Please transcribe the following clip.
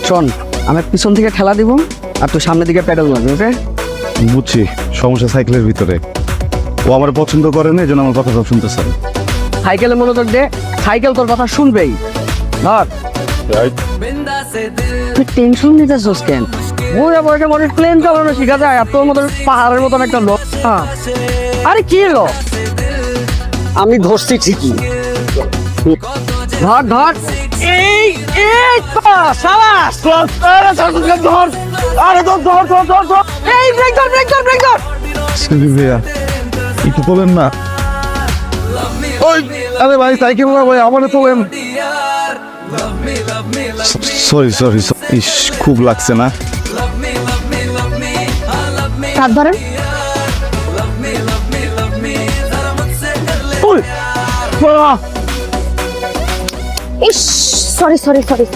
শোন, আমি পিছন থেকে ঠেলা দিব আর তুই সামনের দিকে প্যাডেল মারবি, ওকে? বুঝছি, সমস্যা সাইকেলের ভিতরে। ও আমার পছন্দ করে না, এই জন্য আমার কথা সব শুনতেছে। সাইকেলে মনোযোগ দে, সাইকেল তোর কথা শুনবেই। ধর, তুই টেনশন নিতেছিস কেন? বইয়া বইটা মনে প্লেন চালানো শিখা যায়, আর তোর মতন পাহাড়ের মতন একটা লোক। আরে কি এলো? আমি ধরছি ঠিকই। ধর ধর, এই এই সাবাস, আরে ধর, আরে ধর ধর ধর ধর ধর, এই ব্রেক ধর ব্রেক ধর ব্রেক ধর। সরি ভাইয়া, একটু তোলেন না। ওই, আরে ভাই সাইকেল না ভাই, আমারে তোলেন। সরি সরি, ইস খুব লাগছে না? হাত ধরেন। ইস, সরি সরি সরি সরি।